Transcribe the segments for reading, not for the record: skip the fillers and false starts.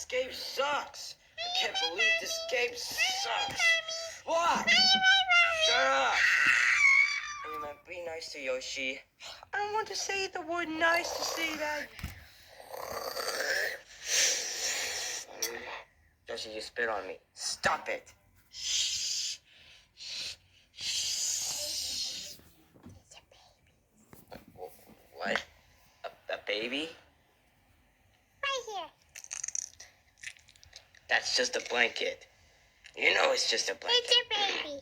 game sucks. I can't believe this game sucks. What? Shut up. Enderman, be nice to Yoshi. I don't want to say the word nice to say that. Yoshi, you spit on me. Stop it. Shh. What? A baby? Right here. That's just a blanket. You know it's just a blanket. It's a baby.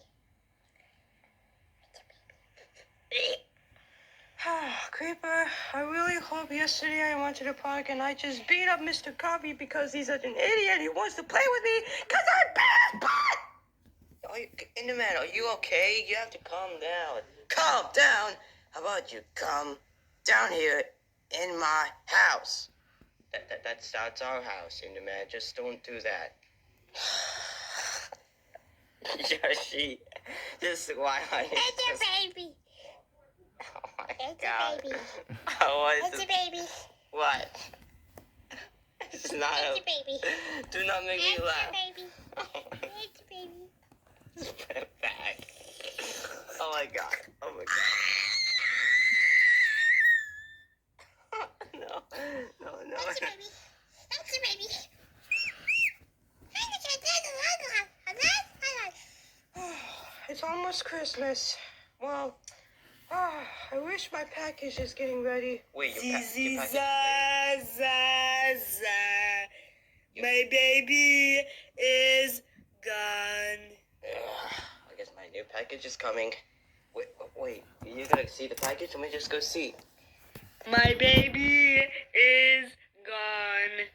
Creeper, I really hope yesterday I went to the park and I just beat up Mr. Copy because he's such an idiot. He wants to play with me because I bit his butt! Enderman, are you okay? You have to calm down. Calm down? How about you come down here in my house? That's our house, Enderman. Just don't do that. Yoshi, this is why I... It's a baby. Oh my It's God. a baby. It's a baby. What? It's not It's a baby. Do not make me laugh. It's a baby. It's a baby. Just put it back. Oh my God. Oh my God. No. That's a baby. That's a baby. It's almost Christmas. Well, I wish my package is getting ready. Wait, your package is ready? My baby is gone. I guess my new package is coming. Wait, you're gonna see the package? Let me just go see. My baby is gone.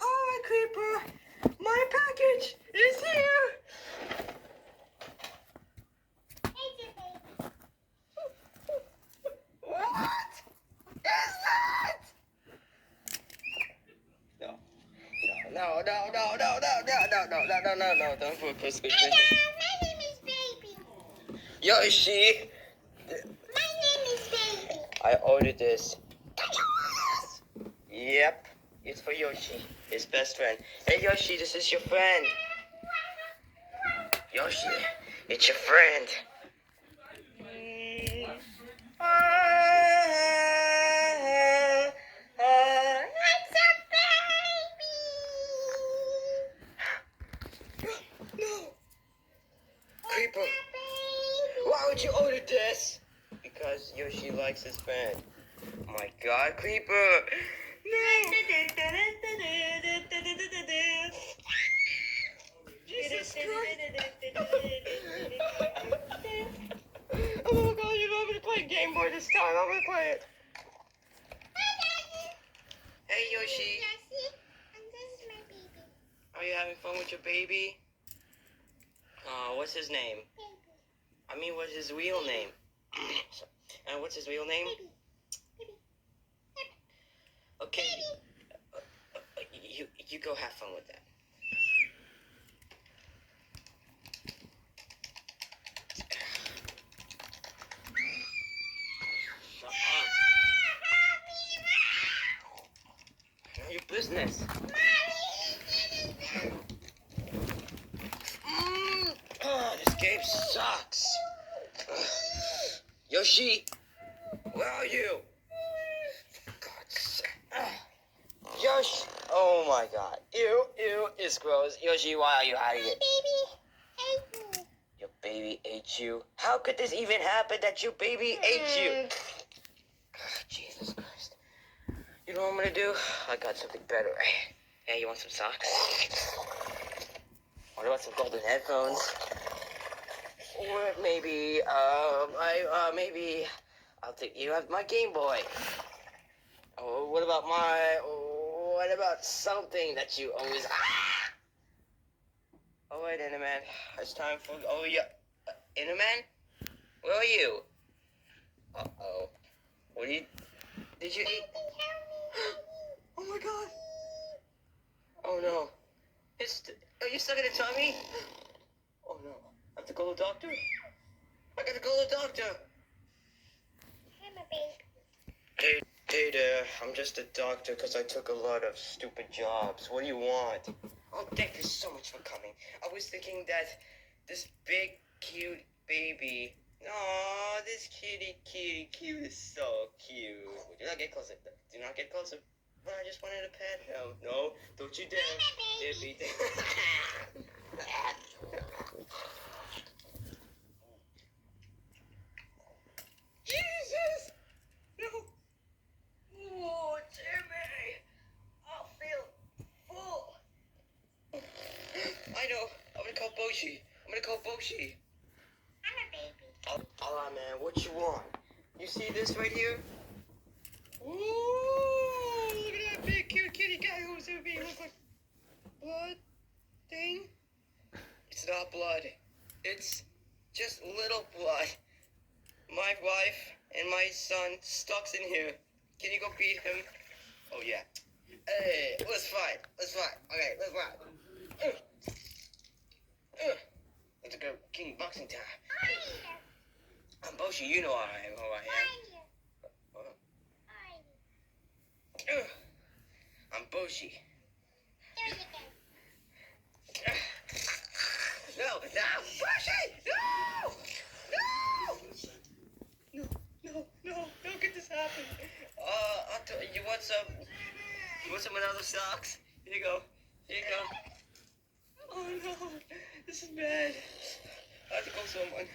Alright, Creeper. My package is here. What is that? No, don't put Christmas. My name is Baby. Yoshi, My name is Baby. I ordered this. Yep, it's for Yoshi, his best friend. Hey Yoshi, this is your friend. Yoshi, it's your friend. It's a baby. No. Creeper, It's a baby. why would you order this? Because Yoshi likes his friend. Oh my God, Creeper. No. Jesus Christ. Oh God, you know I'm gonna play Game Boy this time. I'm gonna play it. Hey Yoshi, And this is my baby. are you having fun with your baby? What's his name? Baby. I mean, what's his real name? And what's his real name? Baby. Baby. Okay. You go have fun with that. Shut up. None of your business. This game sucks. Yoshi, where are you? For God's sake. Yoshi, oh my God. Ew, it's gross. Yoshi, why are you hiding it? Baby. Hate me. Your baby ate you? How could this even happen that your baby ate you? Jesus Christ. You know what I'm gonna do? I got something better. Hey, you want some socks? What about some golden headphones? Or maybe, maybe I'll take you have my Game Boy. Oh, what about something that you always... Oh, wait, Enderman. It's time for... Oh, yeah. Enderman? Where are you? Uh-oh. What did you eat? Oh, my God. Oh, no. Are you stuck in a tummy? Oh, no. I have to go to the doctor? I gotta go to the doctor. I'm a baby. Hey, Hey there, I'm just a doctor because I took a lot of stupid jobs. What do you want? Oh, thank you so much for coming. I was thinking that this big, cute baby. Aw, this cute is so cute. Do not get closer. Do not get closer. Well, I just wanted to pet him. No, don't you dare. Debbie. Jesus! No! Oh, Jimmy! I feel full. I know. I'm gonna call Boshi. I'm a baby. Alright, man. What you want? You see this right here? Ooh, look at that big cute kitty guy who's gonna be look like blood thing. It's not blood. It's just little blood. My wife and my son stuck's in here. Can you go beat him? Oh yeah. Hey, let's fight. Okay, let's fight. Let's go King Boxing time. I'm Boshi, you know I am who I am. I'm Boshi. No, Boshi! No, don't get this happen. You want some? You want some of those socks? Here you go. Oh no, this is bad. I have to call someone.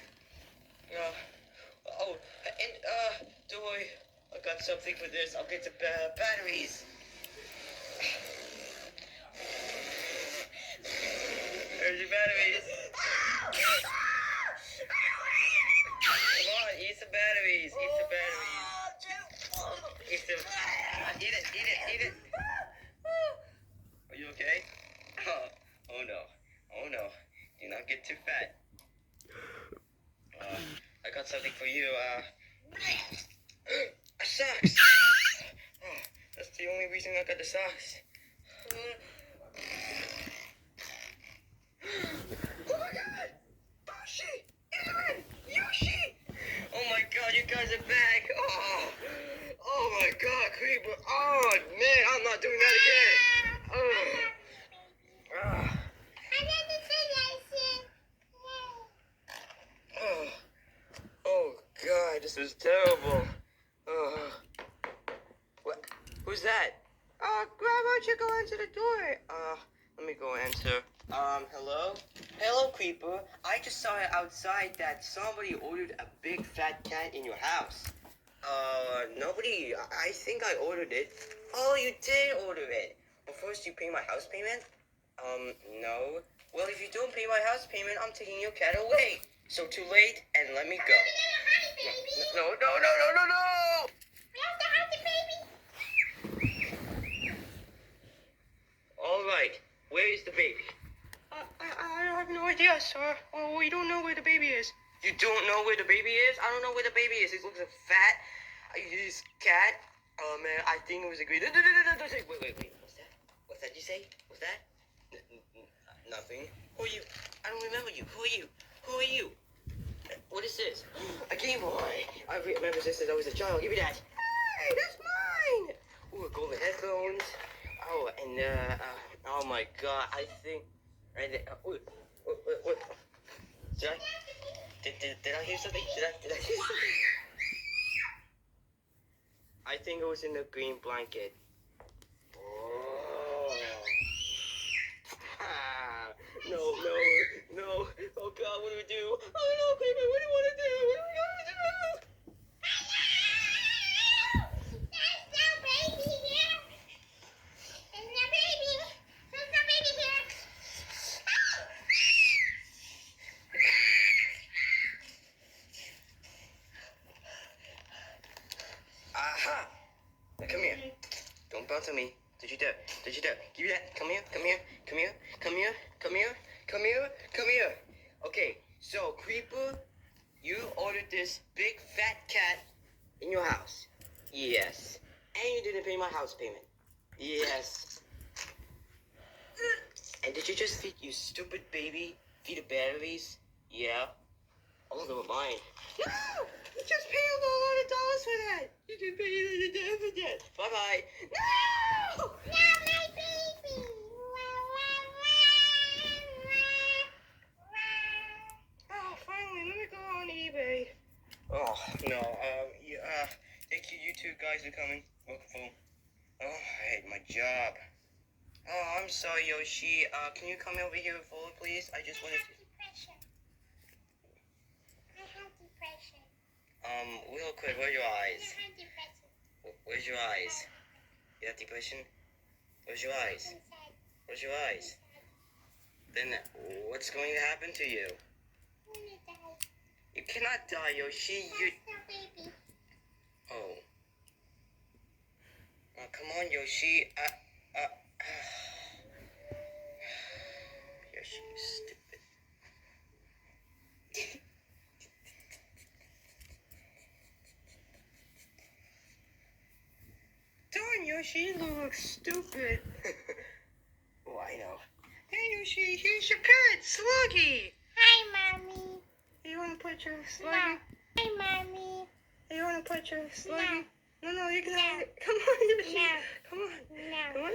Don't worry. I got something for this. I'll get the batteries. There's your batteries. Come on, eat some batteries. Eat it. Are you okay? Oh no. Do not get too fat. I got something for you. Socks. That's the only reason I got the socks. Oh my God! Boshi! Aaron! Yoshi! Oh my God, you guys are back! Oh my God, Creeper! Oh man, I'm not doing that again! Oh God, this was terrible. What? Who's that? Why don't you go answer the door? Let me go answer. Hello? Hello, Creeper. I just saw it outside that somebody ordered a big fat cat in your house. Nobody. I think I ordered it. Oh, you did order it. Well, first you pay my house payment? No. Well, if you don't pay my house payment, I'm taking your cat away. So too late, and let me go. No. All right. Where is the baby? I have no idea, sir. Well, we don't know where the baby is. You don't know where the baby is? I don't know where the baby is. He looks like fat. He's cat. Oh man, I think it was a great. Wait. What's that you say? What's that? Nothing. Who are you? I don't remember you. Who are you? What is this? A Game Boy. I remember this since I was a child. Give me that. Hey, that's mine. Ooh, golden headphones. Oh, and oh my God, I think right there. What? Did I hear something? Did I hear something? I think it was in the green blanket. Oh. No. Oh God, what do we do? I don't know, Creeper. What do you want to do? What are we gonna do? Aha! Now come here. Don't bounce on me. Did you dare? Give me that. Come here. Okay, so Creeper, you ordered this big fat cat in your house. Yes. And you didn't pay my house payment. Yes. And did you just feed you stupid baby? Feed the batteries? Yeah. Oh, look at mine. No! just paid a lot of dollars for that. You just paid a lot of dollars for that. Bye-bye. No! Now my baby. Oh, finally, let me go on eBay. Oh, no, thank you, you two guys are coming. Welcome home. Oh, I hate my job. Oh, I'm sorry, Yoshi. Can you come over here forward, please? I just wanted to... Depression. I have depression. Real quick, where are your I eyes? have depression. Where's your eyes? You have depression? Where's your eyes? Inside. Where's your eyes? Then what's going to happen to you? I'm gonna die. You cannot die, Yoshi. You... That's no baby. Oh. Oh, come on, Yoshi. Yoshi, you stupid. Darn, Yoshi, you look stupid. Oh, I know. Hey, Yoshi, here's your pet, Sluggy. Hi, mommy. You want to put your No. Sluggy? Hi, mommy. You want to put your Sluggy? No, you can No. have it. Come on, Yoshi. No. Come on. Come No. on.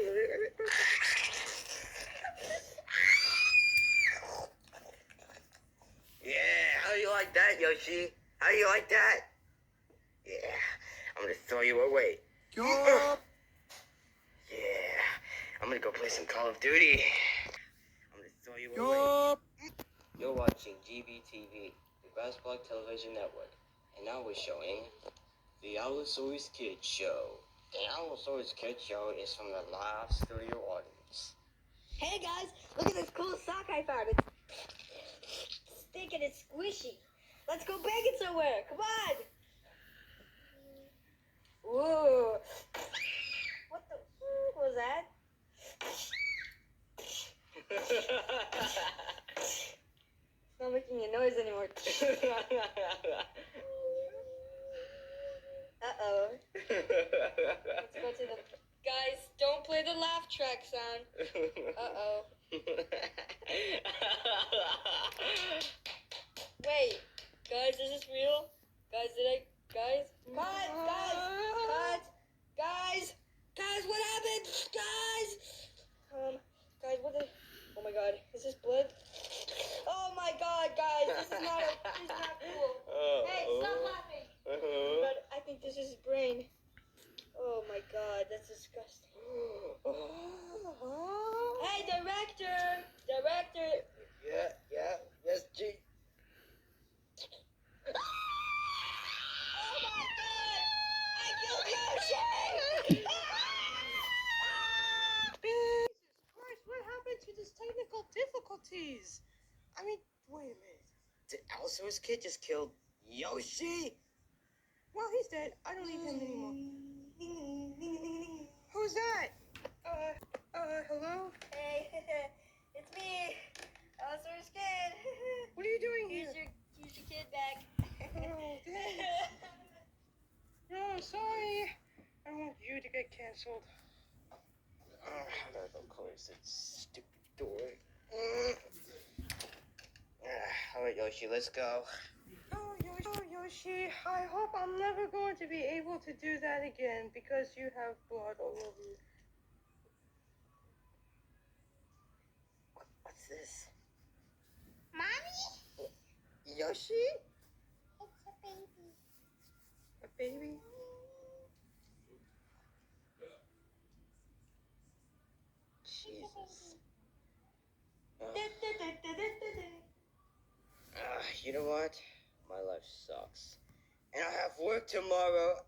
Yeah, how do you like that, Yoshi? How do you like that? Yeah, I'm gonna throw you away. Yeah, I'm gonna go play some Call of Duty. I'm gonna throw you away. You're watching GBTV, the Basketball Television Network, and now we're showing the Allosaurus Kids Show. The Allosaurus Kids Show is from the live studio audience. Hey guys, look at this cool sock I found. It's thick and it's squishy. Let's go bang it somewhere. Come on. Whoa. What the fuck was that? It's not making a noise anymore. Uh-oh. Let's go to the... Guys, don't play the laugh track sound. Uh-oh. Wait, guys, is this real? Guys, Guys, what happened? Guys, what the... Oh my god, is this blood? Oh my god, guys, this is not cool. Hey, stop laughing. God, I think this is his brain. Oh my god, that's disgusting. Hey, director! Yeah, yes, G. Oh my god! I killed Yoshi! Jesus Christ, what happened to this technical difficulties? I mean, wait a minute. Did Allosaurus Kid just killed Yoshi? Well, he's dead. I don't need him anymore. Who's that? Hello? Hey, it's me, Allosaurus Kid. What are you doing here? Here's your kid back. Oh, thanks. No, sorry. I want you to get canceled. I gotta go close that stupid door. Alright, Yoshi, let's go. Oh, Yoshi, I hope I'm never going to be able to do that again because you have blood all over you. What's this? Mommy? Yoshi? It's a baby. A baby? Jesus. You know what? My life sucks. And I have work tomorrow.